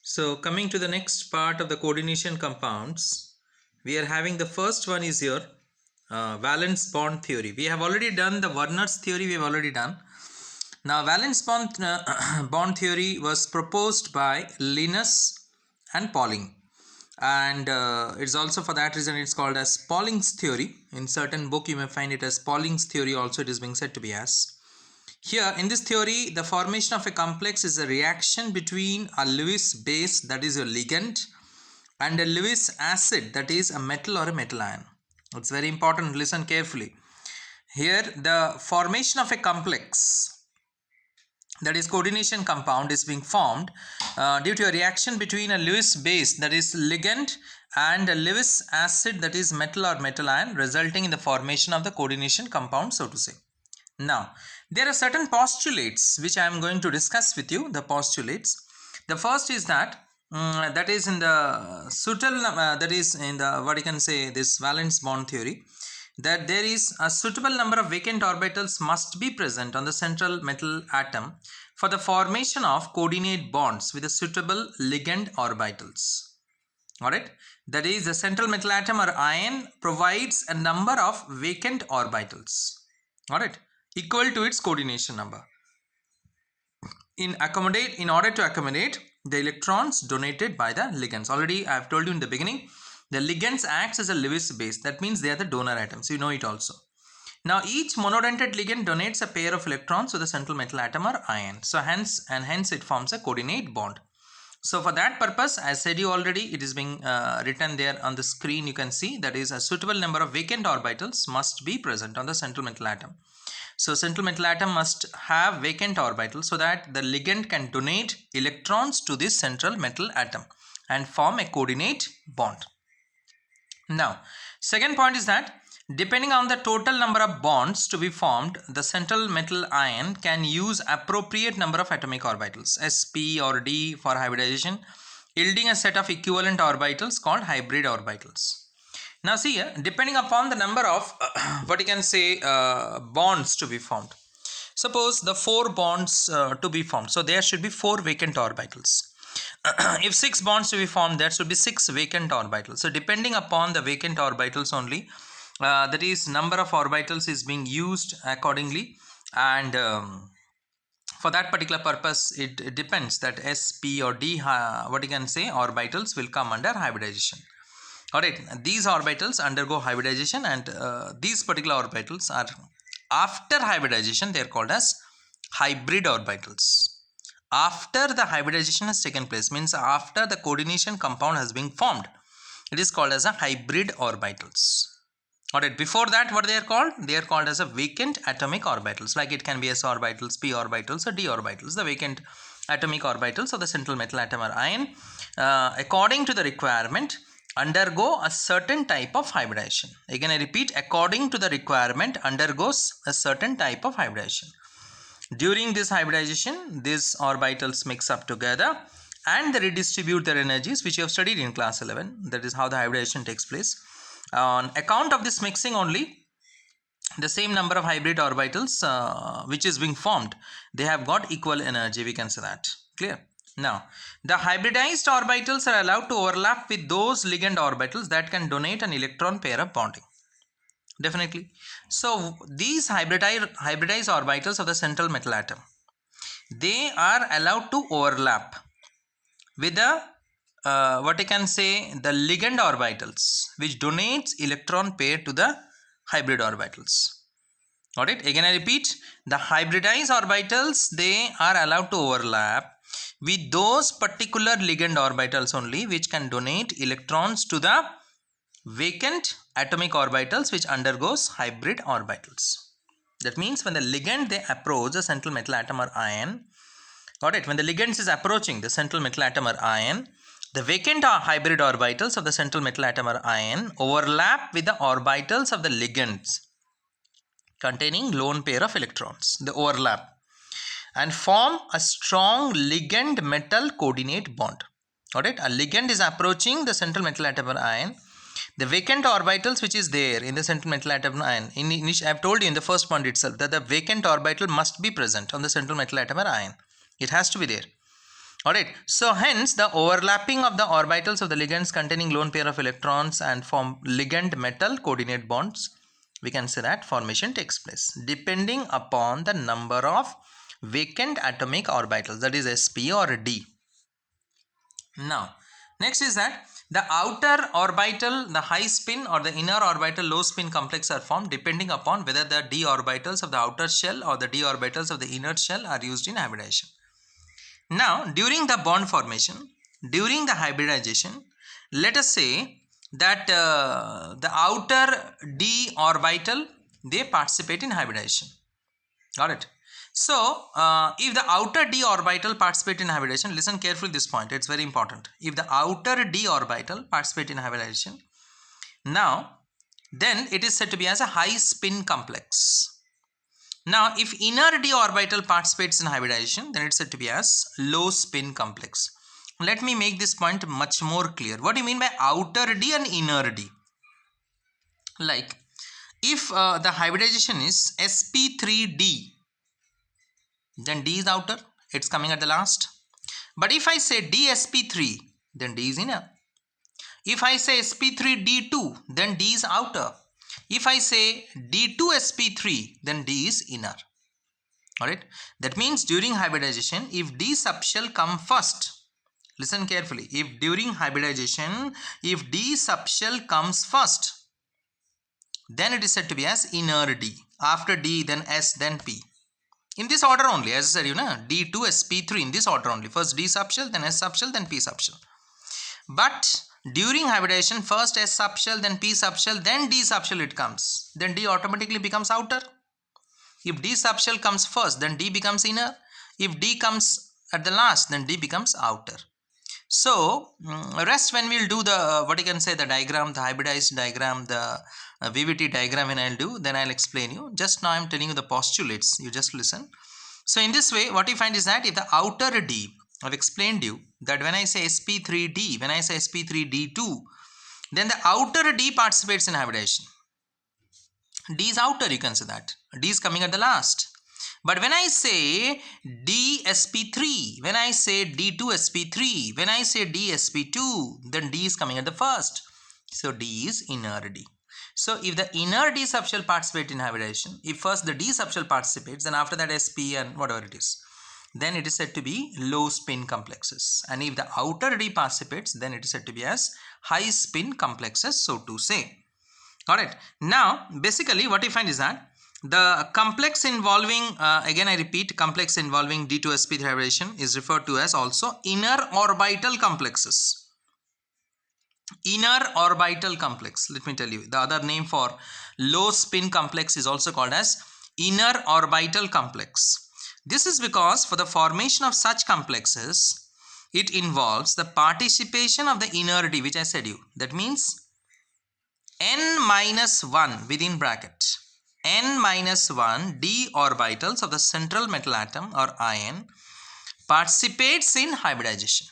So coming to the next part of the coordination compounds, we are having the first one is your valence bond theory. We have already done the Werner's theory, we have already done. Now valence bond, bond theory was proposed by Linus and Pauling, and it's also for that reason it's called as Pauling's theory. In certain book you may find it as Pauling's theory also, it is being said to be as. Here in this theory, the formation of a complex is a reaction between a Lewis base, that is a ligand, and a Lewis acid, that is a metal or a metal ion. It's very important, listen carefully. Here the formation of a complex, that is coordination compound, is being formed due to a reaction between a Lewis base, that is ligand, and a Lewis acid, that is metal or metal ion, resulting in the formation of the coordination compound, so to say. Now, there are certain postulates which I am going to discuss with you. The postulates. The first is that that is in the suitable that is in the what you can say this valence bond theory, that there is a suitable number of vacant orbitals must be present on the central metal atom for the formation of coordinate bonds with the suitable ligand orbitals. Alright, that is the central metal atom or ion provides a number of vacant orbitals. Alright, equal to its coordination number in order to accommodate the electrons donated by the ligands. Already I have told you in the beginning, the ligands acts as a Lewis base, that means they are the donor atoms, you know it also. Now each monodentate ligand donates a pair of electrons to the central metal atom or ion, so hence it forms a coordinate bond. So for that purpose, as said you already, it is being written there on the screen. You can see that is a suitable number of vacant orbitals must be present on the central metal atom. So central metal atom must have vacant orbital so that the ligand can donate electrons to this central metal atom and form a coordinate bond. Now, second point is that depending on the total number of bonds to be formed, the central metal ion can use appropriate number of atomic orbitals, S, P or D for hybridization, yielding a set of equivalent orbitals called hybrid orbitals. Now see here, depending upon the number of what you can say bonds to be formed. Suppose the 4 bonds to be formed, so there should be 4 vacant orbitals. If 6 bonds to be formed, there should be 6 vacant orbitals. So depending upon the vacant orbitals only, that is number of orbitals is being used accordingly, and for that particular purpose it depends that S, P or D what you can say orbitals will come under hybridization. Alright, these orbitals undergo hybridization, and these particular orbitals are after hybridization, they are called as hybrid orbitals. After the hybridization has taken place, means after the coordination compound has been formed, it is called as a hybrid orbitals. Alright, before that what they are called? They are called as a vacant atomic orbitals, like it can be S orbitals, P orbitals or D orbitals, the vacant atomic orbitals of the central metal atom or ion, according to the requirement, undergo a certain type of hybridization. Again I repeat, according to the requirement undergoes a certain type of hybridization. During this hybridization, these orbitals mix up together and they redistribute their energies, which you have studied in class 11. That is how the hybridization takes place. On account of this mixing only, the same number of hybrid orbitals which is being formed, they have got equal energy, we can say that. Clear? Now, the hybridized orbitals are allowed to overlap with those ligand orbitals that can donate an electron pair of bonding. Definitely. So, these hybridized orbitals of the central metal atom, they are allowed to overlap with the what I can say the ligand orbitals which donates electron pair to the hybrid orbitals. Alright, again I repeat, the hybridized orbitals, they are allowed to overlap with those particular ligand orbitals only which can donate electrons to the vacant atomic orbitals which undergoes hybrid orbitals. That means when the ligand they approach the central metal atom or ion, alright, when the ligand is approaching the central metal atom or ion, the vacant or hybrid orbitals of the central metal atom or ion overlap with the orbitals of the ligands containing lone pair of electrons. They overlap and form a strong ligand metal coordinate bond. Alright, a ligand is approaching the central metal atom or ion. The vacant orbitals which is there in the central metal atom or ion, I have told you in the first point itself that the vacant orbital must be present on the central metal atom or ion. It has to be there. Alright, so hence the overlapping of the orbitals of the ligands containing lone pair of electrons and form ligand metal coordinate bonds. We can say that formation takes place depending upon the number of vacant atomic orbitals, that is sp or d. Now, next is that the outer orbital, the high spin, or the inner orbital low spin complex are formed depending upon whether the d orbitals of the outer shell or the d orbitals of the inner shell are used in hybridization. Now, during the bond formation, during the hybridization, let us say that the outer d orbital, they participate in hybridization. Got it? So, if the outer d orbital participate in hybridization, listen carefully this point, it's very important. If the outer d orbital participate in hybridization, now then it is said to be as a high spin complex. Now, if inner d orbital participates in hybridization, then it's said to be as low spin complex. Let me make this point much more clear. What do you mean by outer d and inner d? Like, if the hybridization is sp3d, then d is outer, it's coming at the last. But if I say dsp3, then d is inner. If I say sp3d2, then d is outer. If I say d2sp3, then d is inner. Alright, that means during hybridization, if d subshell come first, listen carefully, if during hybridization, if d subshell comes first, then it is said to be as inner d. After d, then s, then p. In this order only, as I said, you know, d2 sp3, in this order only. First d subshell, then s subshell, then p subshell. But during hybridization, first s subshell, then p subshell, then d subshell it comes. Then d automatically becomes outer. If d subshell comes first, then d becomes inner. If d comes at the last, then d becomes outer. So, rest when we'll do the, what you can say, the diagram, the hybridized diagram, the VVT diagram when I'll do, then I'll explain you. Just now I'm telling you the postulates, you just listen. So, in this way, what you find is that if the outer d, I've explained you that when I say sp3d, when I say sp3d2, then the outer d participates in hybridization. D is outer, you can say that. D is coming at the last. But when I say dsp3, when I say d2sp3, when I say dsp2, then d is coming at the first. So d is inner d. So if the inner d subshell participates in hybridization, if first the d subshell participates, then after that sp and whatever it is, then it is said to be low spin complexes. And if the outer d participates, then it is said to be as high spin complexes, so to say. Alright, now basically what you find is that the complex involving, again I repeat, complex involving d2sp3 hybridization is referred to as also inner orbital complexes. Inner orbital complex, let me tell you, the other name for low spin complex is also called as inner orbital complex. This is because for the formation of such complexes, it involves the participation of the inner d, which I said you. That means n-1 within bracket, n-1 d orbitals of the central metal atom or ion participates in hybridization.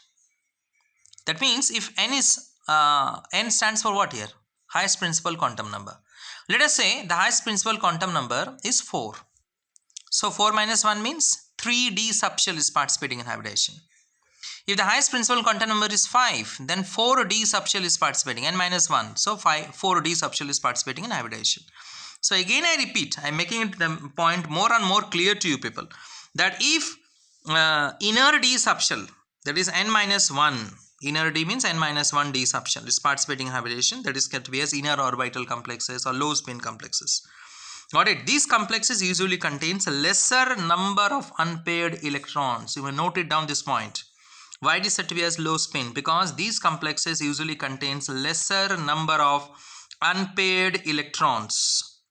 That means if n is, n stands for what here? Highest principal quantum number. Let us say the highest principal quantum number is 4. So 4 minus 1 means 3d subshell is participating in hybridization. If the highest principal quantum number is 5, then 4d subshell is participating, n minus 1. So 4d subshell is participating in hybridization. So again I repeat, I am making it the point more and more clear to you people, that if inner d subshell, that is n minus 1, inner d means n minus 1 d subshell is participating in hybridization, that is kept to be as inner orbital complexes or low spin complexes. Got it? These complexes usually contains a lesser number of unpaired electrons. You may note it down this point. Why it is said to be as low spin? Because these complexes usually contains lesser number of unpaired electrons.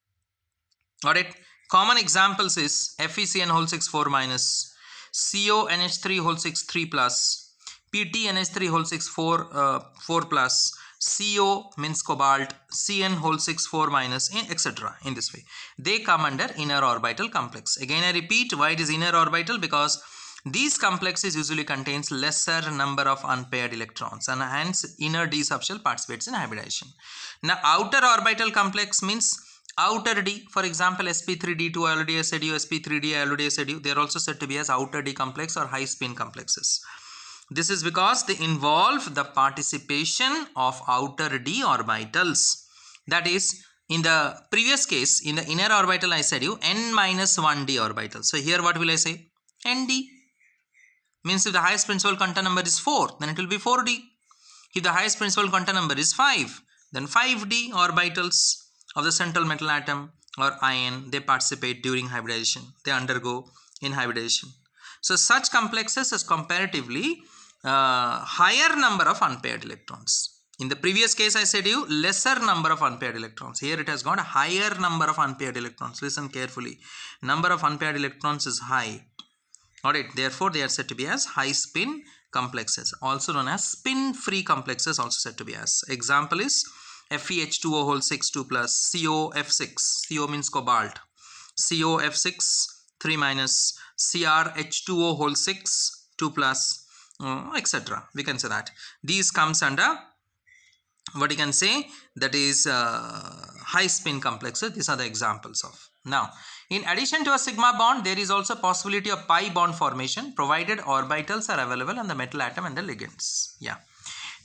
Got it? Common examples is FeCN whole 6 4 minus, CONH3 whole 6 3 plus, PTNH3 whole 6 4 plus, CO means cobalt, CN whole 6 4 minus, etc. In this way, they come under inner orbital complex. Again I repeat, why it is inner orbital? Because these complexes usually contains lesser number of unpaired electrons and hence inner d subshell participates in hybridization. Now outer orbital complex means outer d, for example sp3d2 I already said you, sp3d I already said you, they are also said to be as outer d complex or high spin complexes. This is because they involve the participation of outer d orbitals. That is, in the previous case, in the inner orbital I said you n minus 1 d orbital. So here what will I say? Nd. Means if the highest principal quantum number is 4, then it will be 4d. If the highest principal quantum number is 5, then 5d orbitals of the central metal atom or ion, they participate during hybridization. They undergo in hybridization. So such complexes has comparatively higher number of unpaired electrons. In the previous case I said you lesser number of unpaired electrons. Here it has got a higher number of unpaired electrons. Listen carefully. Number of unpaired electrons is high. Alright, therefore they are said to be as high spin complexes, also known as spin free complexes, also said to be as. Example is FeH2O whole 6 2 plus, COF6, CO means cobalt, COF6 3 minus, CrH2O whole 6 2 plus, etc. We can say that these comes under what you can say, that is high spin complexes. These are the examples of. Now in addition to a sigma bond, there is also possibility of pi bond formation provided orbitals are available on the metal atom and the ligands. Yeah.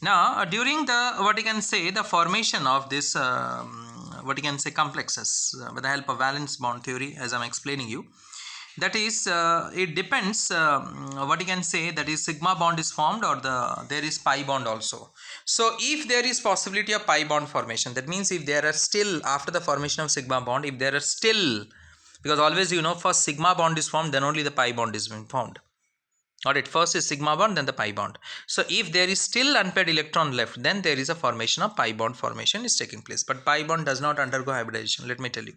Now during the what you can say the formation of this what you can say complexes with the help of valence bond theory, as I'm explaining you, that is it depends what you can say, that is sigma bond is formed or there is pi bond also. So if there is possibility of pi bond formation, that means if there are still after the formation of sigma bond, if there are still, because always you know first sigma bond is formed, then only the pi bond is being formed. Alright, first is sigma bond, then the pi bond. So if there is still unpaired electron left, then there is a formation of pi bond formation is taking place. But pi bond does not undergo hybridization, let me tell you.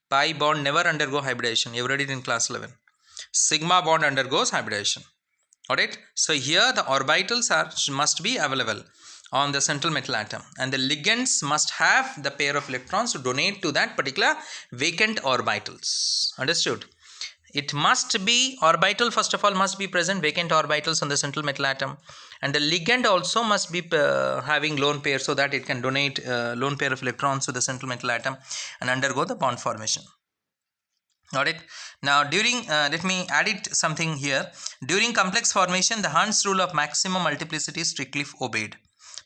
Pi bond never undergo hybridization. You read it in class 11. Sigma bond undergoes hybridization. Alright, so here the orbitals must be available on the central metal atom, and the ligands must have the pair of electrons to donate to that particular vacant orbitals. Understood? It must be orbital, first of all must be present vacant orbitals on the central metal atom, and the ligand also must be having lone pair, so that it can donate lone pair of electrons to the central metal atom and undergo the bond formation. Alright, now during let me add it something here. During complex formation, the Hund's rule of maximum multiplicity is strictly obeyed.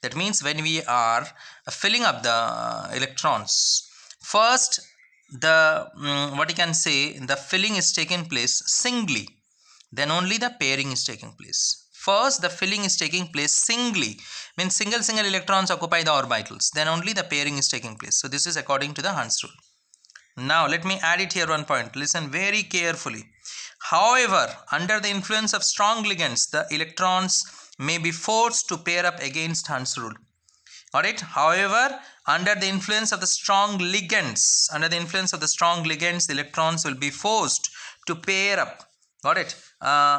That means when we are filling up the electrons, first the what you can say, the filling is taking place singly, then only the pairing is taking place. First the filling is taking place singly, means single electrons occupy the orbitals, then only the pairing is taking place. So this is according to the Hund's rule. Now let me add it here one point, listen very carefully. However, under the influence of strong ligands, the electrons may be forced to pair up against Hund's rule. Alright, however, under the influence of the strong ligands, the electrons will be forced to pair up, got it,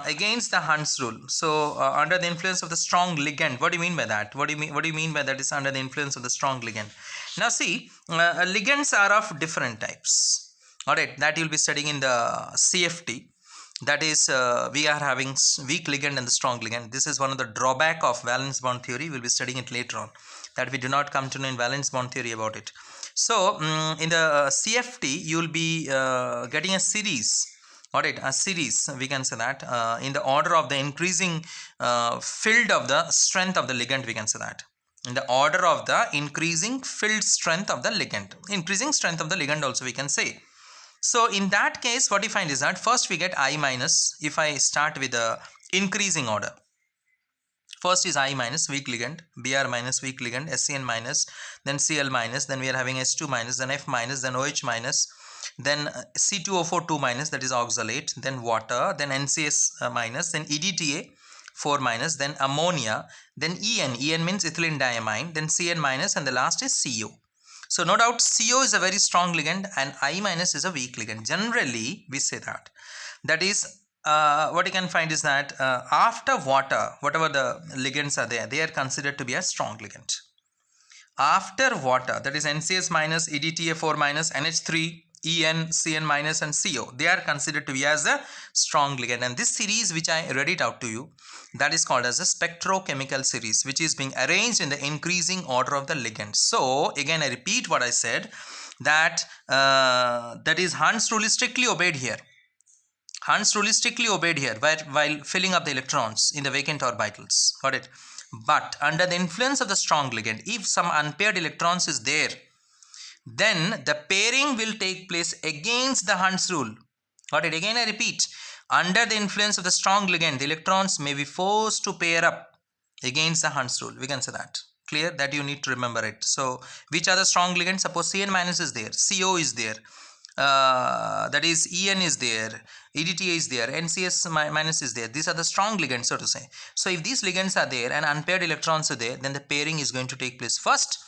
against the Hund's rule. So under the influence of the strong ligand, what do you mean by that? What do you mean by that is under the influence of the strong ligand? Now see, ligands are of different types. Alright, that you will be studying in the CFT. That is we are having weak ligand and the strong ligand. This is one of the drawback of valence bond theory. We will be studying it later on, that we do not come to know in valence bond theory about it. So in the CFT you will be getting a series, alright, a series we can say that in the order of the increasing field of the strength of the ligand, we can say that in the order of the increasing field strength of the ligand, increasing strength of the ligand also we can say. So in that case what you find is that first we get I minus. If I start with the increasing order, first is I minus, weak ligand, Br minus, weak ligand, SCN minus, then Cl minus, then we are having H2 minus, then F minus, then OH minus, then C2O4 2 minus, that is oxalate, then water, then NCS minus, then EDTA 4 minus, then ammonia, then En means ethylene diamine, then Cn minus, and the last is CO. So no doubt CO is a very strong ligand and I minus is a weak ligand. Generally we say that. That is what you can find is that after water, whatever the ligands are there, they are considered to be a strong ligand. After water, that is NCS minus, EDTA 4 minus, NH3, En, Cn minus and CO, they are considered to be as a strong ligand. And this series which I read it out to you, that is called as a spectrochemical series, which is being arranged in the increasing order of the ligand. So again I repeat what I said, that that is Hund's rule is strictly obeyed here. Hund's rule is strictly obeyed here while filling up the electrons in the vacant orbitals. Got it? But under the influence of the strong ligand, if some unpaired electrons is there, then the pairing will take place against the Hund's rule. Got it? Again I repeat, under the influence of the strong ligand, the electrons may be forced to pair up against the Hund's rule. We can say that. Clear? That you need to remember it. So which are the strong ligands? Suppose Cn minus is there, CO is there, that is En is there, EDTA is there, NCS minus is there. These are the strong ligands, so to say. So if these ligands are there and unpaired electrons are there, then the pairing is going to take place first,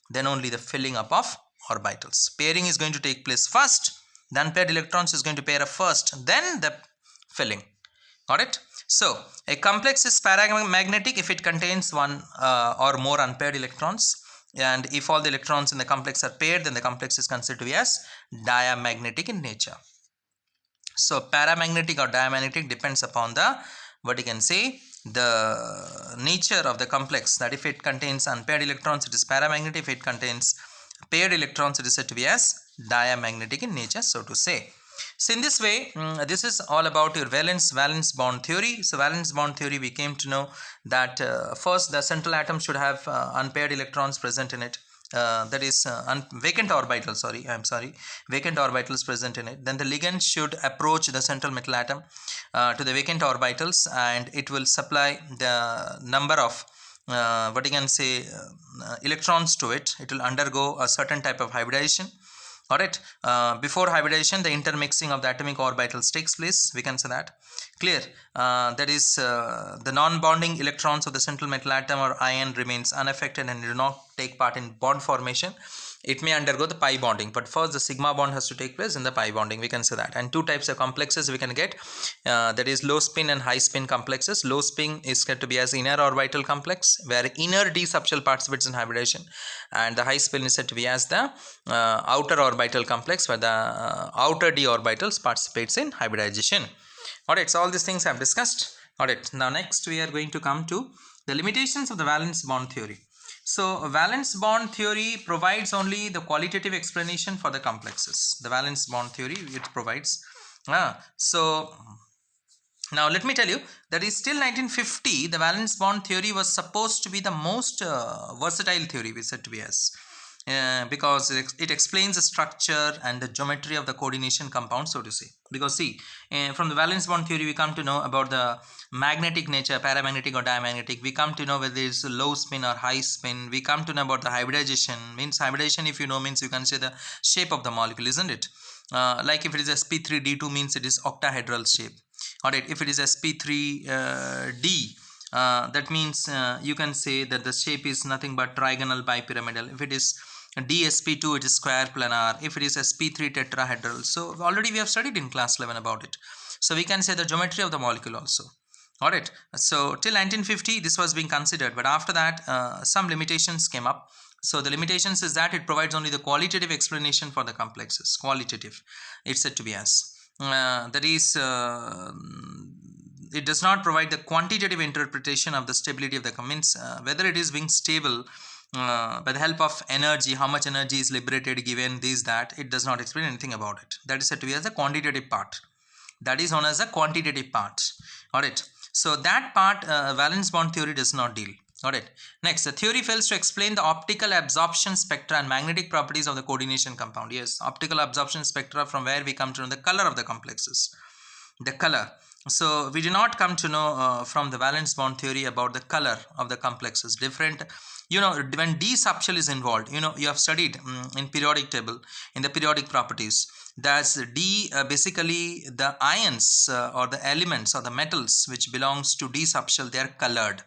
then only the filling up of orbitals. Pairing is going to take place first, the unpaired electrons is going to pair up first, then the filling. Got it? So a complex is paramagnetic if it contains one or more unpaired electrons, and if all the electrons in the complex are paired, then the complex is considered to be as diamagnetic in nature. So paramagnetic or diamagnetic depends upon the, what you can say, the nature of the complex, that if it contains unpaired electrons it is paramagnetic, if it contains paired electrons it is said to be as diamagnetic in nature, so to say. So in this way, this is all about your valence bond theory. So valence bond theory, we came to know that first the central atom should have unpaired electrons present in it, that is vacant orbitals, vacant orbitals present in it. Then the ligand should approach the central metal atom to the vacant orbitals, and it will supply the number of what you can say electrons to it. It will undergo a certain type of hybridization. Alright, before hybridization the intermixing of the atomic orbitals takes place, we can say that. Clear? That is the non-bonding electrons of the central metal atom or ion remains unaffected and do not take part in bond formation. It may undergo the pi bonding, but first the sigma bond has to take place in the pi bonding, we can say that. And two types of complexes we can get, that is low spin and high spin complexes. Low spin is said to be as inner orbital complex, where inner d subshell participates in hybridization, and the high spin is said to be as the outer orbital complex, where the outer d orbitals participates in hybridization. Alright, so all these things I have discussed. Alright, now next we are going to come to the limitations of the valence bond theory. So valence bond theory provides only the qualitative explanation for the complexes. The valence bond theory, it provides. So now let me tell you that is till 1950 the valence bond theory was supposed to be the most versatile theory, we said to be as. Because it explains the structure and the geometry of the coordination compound, so to say. Because see, from the valence bond theory we come to know about the magnetic nature, paramagnetic or diamagnetic. We come to know whether it is low spin or high spin. We come to know about the hybridization. Means hybridization, if you know, means you can say the shape of the molecule, isn't it? Like if it is sp3d2 means it is octahedral shape. Alright, if it is sp3d, that means you can say that the shape is nothing but trigonal bipyramidal. If it is dsp2 it is square planar. If it is sp3 tetrahedral. So already we have studied in class 11 about it. So we can say the geometry of the molecule also. Alright, so till 1950 this was being considered, but after that some limitations came up. So the limitations is that it provides only the qualitative explanation for the complexes. Qualitative, it's said to be as. That is, it does not provide the quantitative interpretation of the stability of the means whether it is being stable by the help of energy, how much energy is liberated given this, that. It does not explain anything about it. That is said to be as a quantitative part. That is known as a quantitative part. Alright, so that part valence bond theory does not deal. Alright, next, the theory fails to explain the optical absorption spectra and magnetic properties of the coordination compound. Yes, optical absorption spectra, from where we come to know the color of the complexes. The color. So we do not come to know from the valence bond theory about the color of the complexes. Different, you know, when d subshell is involved, you know, you have studied in periodic table, in the periodic properties. That's d basically the ions or the elements or the metals which belongs to d subshell, they are colored.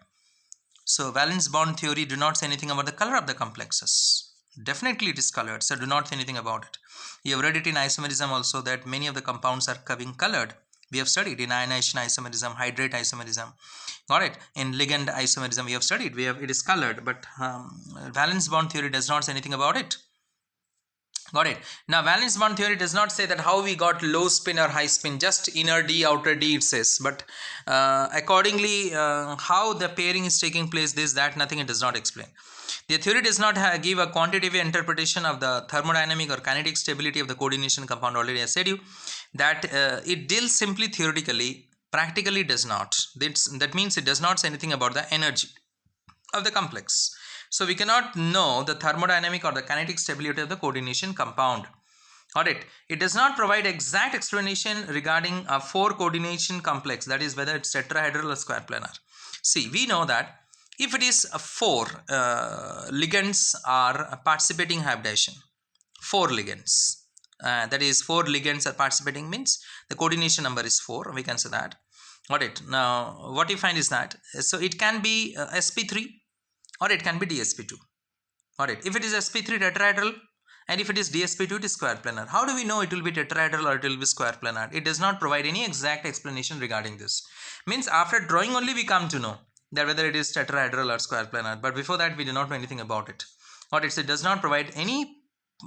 So valence bond theory do not say anything about the color of the complexes. Definitely it is colored, so do not say anything about it. You have read it in isomerism also that many of the compounds are coming colored. We have studied in ionization isomerism, hydrate isomerism. Got it? In ligand isomerism we have studied, it is colored, but valence bond theory does not say anything about it. Got it? Now valence bond theory does not say that how we got low spin or high spin, just inner d outer d it says, but accordingly how the pairing is taking place, this, that, nothing, it does not explain. The theory does not give a quantitative interpretation of the thermodynamic or kinetic stability of the coordination compound. Already I said you, that it deals simply theoretically, practically does not. That means it does not say anything about the energy of the complex. So we cannot know the thermodynamic or the kinetic stability of the coordination compound. Alright, it does not provide exact explanation regarding a 4 coordination complex, that is whether it's tetrahedral or square planar. See, we know that if it is a 4 ligands are participating hybridization, 4 ligands, that is 4 ligands are participating means the coordination number is 4, we can say that. Alright, now what you find is that, so it can be sp3 or it can be dsp2. Alright, if it is sp3 tetrahedral and if it is dsp2 it is square planar. How do we know it will be tetrahedral or it will be square planar? It does not provide any exact explanation regarding this. Means after drawing only we come to know that whether it is tetrahedral or square planar, but before that we do not know anything about it. Alright, so it does not provide any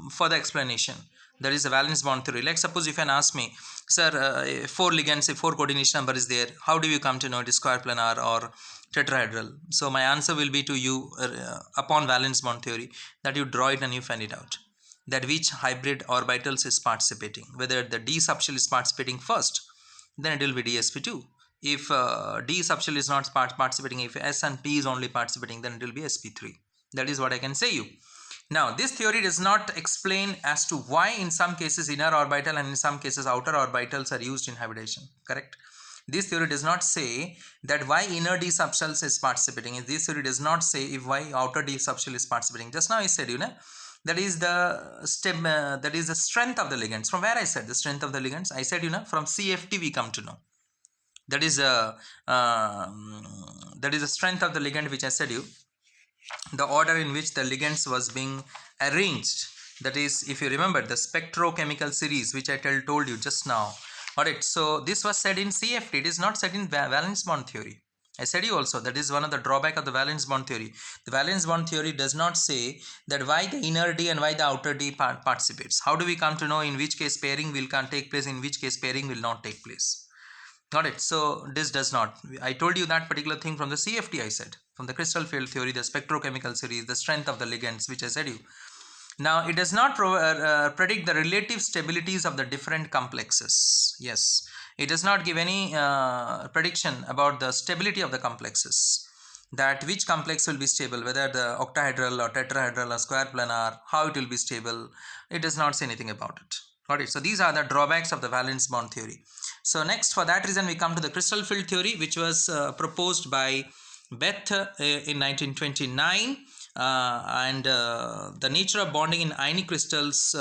further explanation. There is a valence bond theory. Like suppose if you ask me, sir, 4 ligands, if 4 coordination number is there, how do you come to know it is square planar or tetrahedral? So my answer will be to you upon valence bond theory, that you draw it and you find it out, that which hybrid orbitals is participating. Whether the d subshell is participating first, then it will be dsp2. If d subshell is not participating, if s and p is only participating, then it will be sp3. That is what I can say you. Now this theory does not explain as to why in some cases inner orbital and in some cases outer orbitals are used in hybridization, correct? This theory does not say that why inner d subshells is participating. This theory does not say if why outer d subshell is participating. Just now I said, you know, that is the stem, that is the strength of the ligands. From where I said the strength of the ligands? I said, you know, from CFT we come to know. That is a strength of the ligand, which I said you, the order in which the ligands was being arranged. That is, if you remember the spectrochemical series which I told you just now. Alright, so this was said in CFT, it is not said in valence bond theory. I said you also that is one of the drawback of the valence bond theory. The valence bond theory does not say that why the inner D and why the outer D participates. How do we come to know in which case pairing will take place, in which case pairing will not take place? Got it? So this does not. I told you that particular thing from the CFT. I said from the crystal field theory, the spectrochemical series, the strength of the ligands, which I said you. Now it does not predict the relative stabilities of the different complexes. Yes, it does not give any prediction about the stability of the complexes, that which complex will be stable, whether the octahedral or tetrahedral or square planar, how it will be stable. It does not say anything about it. Got it? So these are the drawbacks of the valence bond theory. So next, for that reason, we come to the crystal field theory, which was proposed by Bethe in 1929. And the nature of bonding in ionic crystals,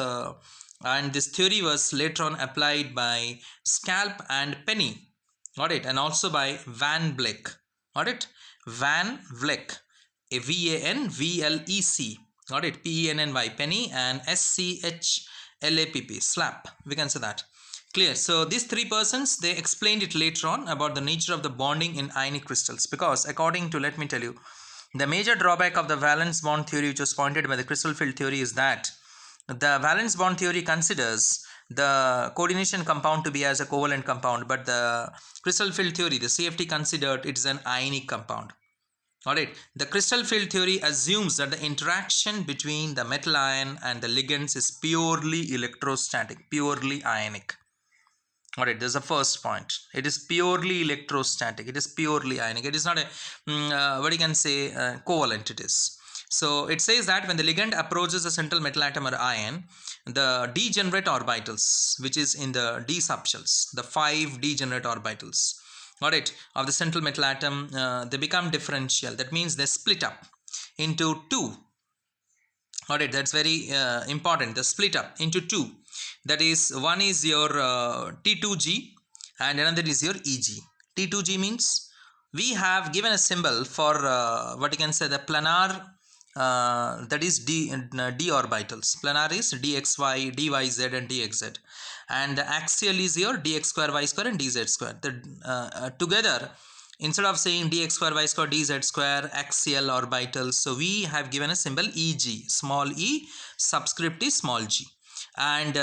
and this theory was later on applied by Scalp and Penny, got it, and also by Van Vleck, got it, Van Vleck, VANVLEC, got it, PENNY, Penny, and SCHLAPP, slap, we can say that. Clear? So these 3 persons, they explained it later on about the nature of the bonding in ionic crystals, because according to, let me tell you, the major drawback of the valence bond theory, which was pointed by the crystal field theory, is that the valence bond theory considers the coordination compound to be as a covalent compound, but the crystal field theory, the CFT, considered it is an ionic compound. Alright, the crystal field theory assumes that the interaction between the metal ion and the ligands is purely electrostatic, purely ionic. Alright, this is the first point. It is purely electrostatic. It is purely ionic. It is not a what you can say covalent. It is. So it says that when the ligand approaches a central metal atom or ion, the degenerate orbitals, which is in the d subshells, the 5 degenerate orbitals, alright, of the central metal atom, they become differential. That means they split up into 2. Alright, that's very important. They split up into 2. That is, one is your T2G and another is your EG. T2G means we have given a symbol for what you can say the planar, that is d orbitals. Planar is dxy, dyz and dxz, and the axial is your dx square y square and dz square. The together, instead of saying dx square y square dz square axial orbitals, so we have given a symbol EG, small e, subscript is small g. And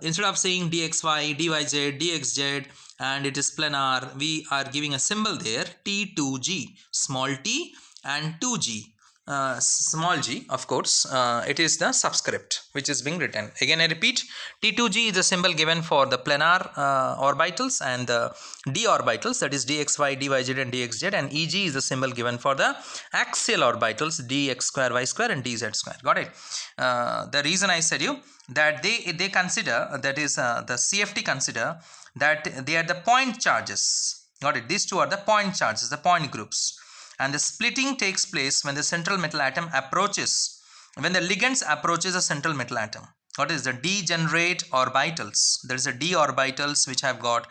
instead of saying dxy, dyz, dxz and it is planar, we are giving a symbol there T2G, small t and 2G. small g, of course, it is the subscript which is being written. Again I repeat, T2g is the symbol given for the planar orbitals and the d orbitals, that is dxy, dyz and dxz, and eg is the symbol given for the axial orbitals dx square, y square and dz square. Got it? The reason I said you that they consider, that is the CFT consider that they are the point charges. Got it? These two are the point charges, the point groups, and the splitting takes place when the central metal atom approaches, when the ligands approaches a central metal atom. What is the degenerate orbitals? There is a d orbitals which have got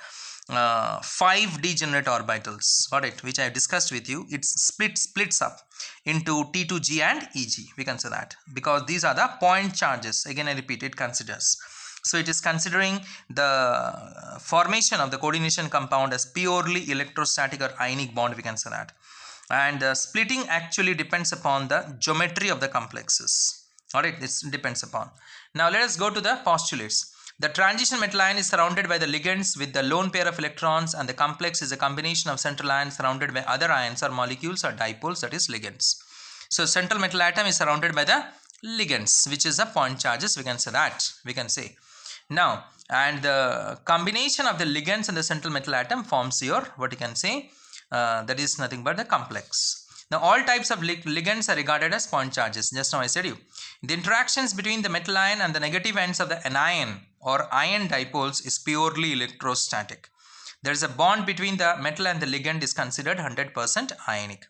5 degenerate orbitals. Got it? Which I have discussed with you. It splits up into T2g and Eg. We can say that because these are the point charges. Again I repeat, it considers. So it is considering the formation of the coordination compound as purely electrostatic or ionic bond, we can say that. And splitting actually depends upon the geometry of the complexes. Alright, this depends upon. Now let us go to the postulates. The transition metal ion is surrounded by the ligands with the lone pair of electrons, and the complex is a combination of central ions surrounded by other ions or molecules or dipoles, that is ligands. So central metal atom is surrounded by the ligands, which is the point charges, we can say that, we can say. Now, and the combination of the ligands and the central metal atom forms your, what you can say, that is nothing but the complex. Now all types of ligands are regarded as point charges. Just now I said you, the interactions between the metal ion and the negative ends of the anion or ion dipoles is purely electrostatic. There is a bond between the metal and the ligand is considered 100% ionic.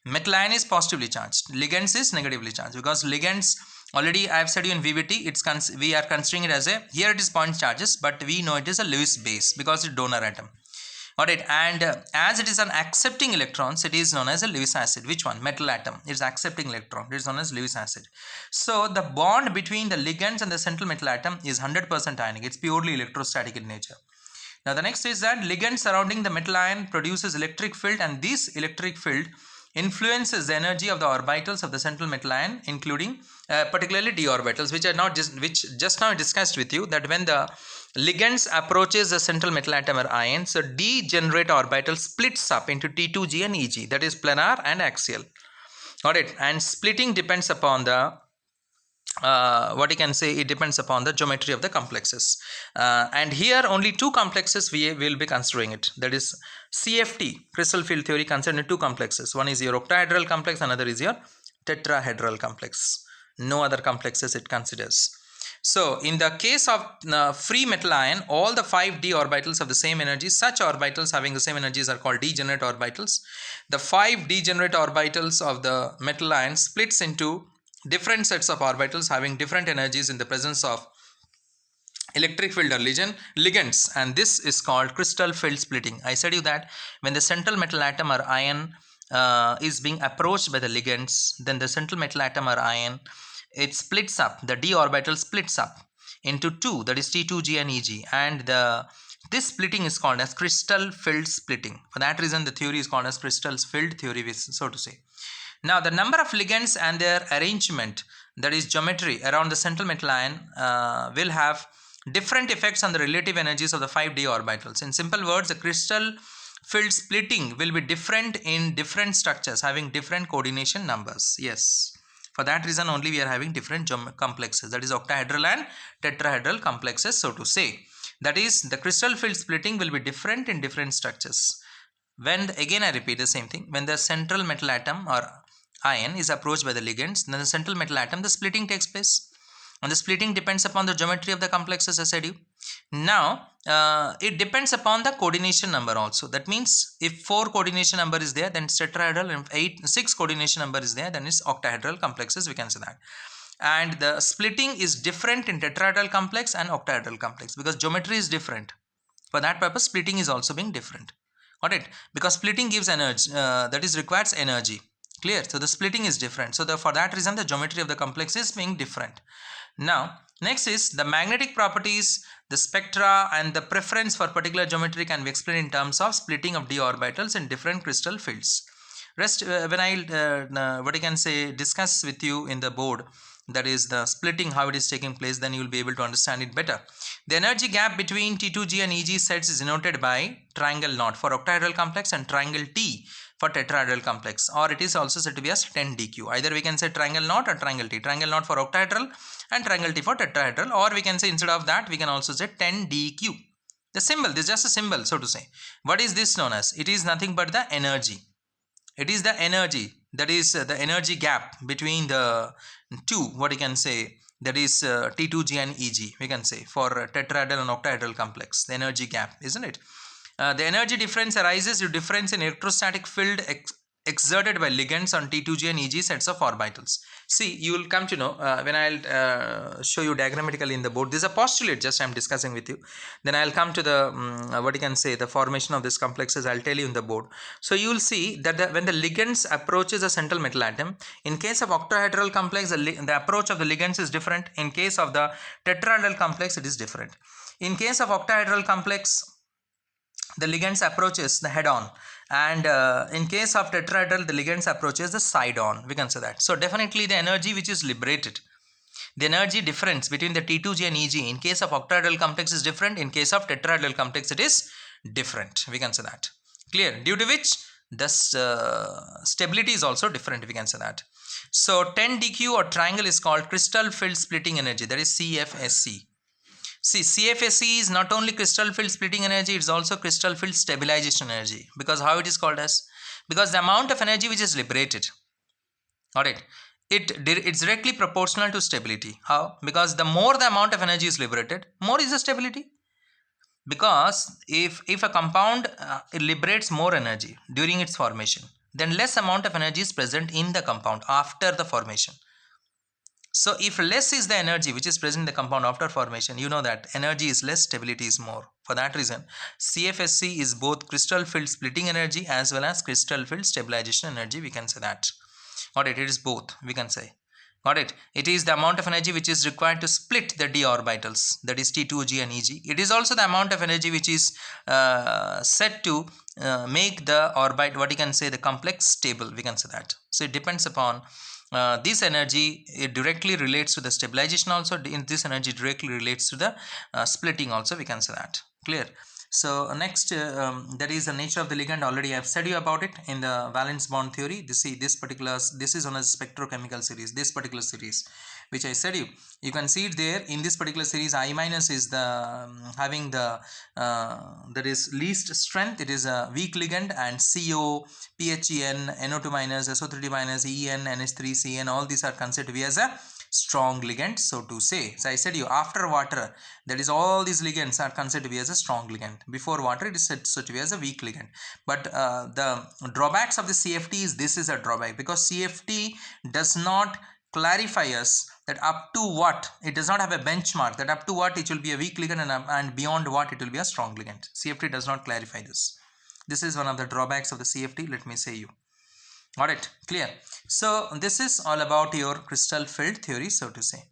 Metal ion is positively charged, ligands is negatively charged, because ligands, already I have said you in VVT, we are considering it as a, here it is point charges, but we know it is a Lewis base because it's donor atom. Alright, and as it is an accepting electrons, it is known as a Lewis acid. Which one? Metal atom is accepting electron, it is known as Lewis acid. So the bond between the ligands and the central metal atom is 100% ionic, it's purely electrostatic in nature. Now the next is that ligand surrounding the metal ion produces electric field, and this electric field influences the energy of the orbitals of the central metal ion, including particularly d orbitals, which just now I discussed with you, that when the ligands approaches the central metal atom or ion, so degenerate orbital splits up into T2g and Eg, that is planar and axial. Got it? And splitting depends upon the what you can say, it depends upon the geometry of the complexes, and here only two complexes we will be considering it, that is CFT, crystal field theory, considered two complexes. One is your octahedral complex, another is your tetrahedral complex. No other complexes it considers. So in the case of free metal ion, all the 5 d orbitals have the same energy. Such orbitals having the same energies are called degenerate orbitals. The 5 degenerate orbitals of the metal ion splits into different sets of orbitals having different energies in the presence of electric field or ligands, and this is called crystal field splitting. I said you that when the central metal atom or ion is being approached by the ligands, then the central metal atom or ion, it splits up, the d orbital splits up into two, that is T2g and Eg, and this splitting is called as crystal field splitting. For that reason the theory is called as crystal field theory, so to say. Now the number of ligands and their arrangement, that is geometry, around the central metal ion will have different effects on the relative energies of the 5 d orbitals. In simple words, the crystal field splitting will be different in different structures having different coordination numbers. Yes, for that reason only we are having different complexes, that is octahedral and tetrahedral complexes, so to say. That is, the crystal field splitting will be different in different structures. When again I repeat the same thing, when the central metal atom or ion is approached by the ligands, then the central metal atom, the splitting takes place, and the splitting depends upon the geometry of the complexes, as I said you. Now it depends upon the coordination number also. That means if 4 coordination number is there, then it's tetrahedral, and 6 coordination number is there, then it's octahedral complexes, we can say that. And the splitting is different in tetrahedral complex and octahedral complex because geometry is different. For that purpose splitting is also being different. Got it? Because splitting gives energy, that is requires energy. Clear? So the splitting is different. So for that reason the geometry of the complex is being different. Now next is the magnetic properties, the spectra, and the preference for particular geometry can be explained in terms of splitting of d orbitals in different crystal fields. Rest when I what I can say discuss with you in the board, that is the splitting, how it is taking place, then you will be able to understand it better. The energy gap between T2g and Eg sets is denoted by triangle knot for octahedral complex and triangle T for tetrahedral complex, or it is also said to be as 10 dq. Either we can say triangle knot or triangle T. Triangle knot for octahedral and triangle T for tetrahedral, or we can say instead of that we can also say 10 dq. The symbol, this is just a symbol, so to say. What is this known as? It is nothing but the energy. It is the energy, that is the energy gap between the two, what you can say, that is T2G and EG, we can say, for tetrahedral and octahedral complex, the energy gap, isn't it? The energy difference arises due to difference in electrostatic field exerted by ligands on T2G and EG sets of orbitals. See, you will come to know when I'll show you diagrammatically in the board. This is a postulate just I'm discussing with you. Then I'll come to the what you can say, the formation of these complexes. I'll tell you in the board. So you will see that when the ligands approaches a central metal atom, in case of octahedral complex, the approach of the ligands is different. In case of the tetrahedral complex, it is different. In case of octahedral complex, the ligands approaches the head on, and in case of tetrahedral, the ligands approaches the side on, we can say that. So definitely the energy which is liberated, the energy difference between the T2G and EG in case of octahedral complex is different. In case of tetrahedral complex, it is different, we can say that. Clear? Due to which the stability is also different, we can say that. So 10 dq or triangle is called crystal field splitting energy, that is CFSE. See, CFSE is not only crystal field splitting energy, it's also crystal field stabilization energy. Because how it is called as? Because the amount of energy which is liberated, alright, it's directly proportional to stability. How? Because the more the amount of energy is liberated, more is the stability. Because if a compound liberates more energy during its formation, then less amount of energy is present in the compound after the formation. So if less is the energy which is present in the compound after formation, you know that energy is less, stability is more. For that reason, CFSE is both crystal field splitting energy as well as crystal field stabilization energy, we can say that. Got it? It is both, we can say. Got it? It is the amount of energy which is required to split the d orbitals, that is T2G and EG. It is also the amount of energy which is set to make the orbit, what you can say, the complex stable, we can say that. So it depends upon this energy, it directly relates to the stabilization also. In this energy directly relates to the splitting also, we can say that. Clear? So next, that is the nature of the ligand. Already I have said you about it in the valence bond theory. This is on a spectrochemical series, this particular series which I said you can see it there. In this particular series, I minus is the having the that is least strength, it is a weak ligand, and CO, PHEN, NO2 minus, SO3 minus, EN, NH3CN, all these are considered to be as a strong ligand, so to say. So I said you, after water, that is all these ligands are considered to be as a strong ligand. Before water, it is said to be as a weak ligand. But the drawbacks of the CFT is, this is a drawback, because CFT does not clarify us that up to what, it does not have a benchmark that up to what it will be a weak ligand, and beyond what it will be a strong ligand. CFT does not clarify this. This is one of the drawbacks of the CFT, let me say you. Got it? Clear? So this is all about your crystal field theory, so to say.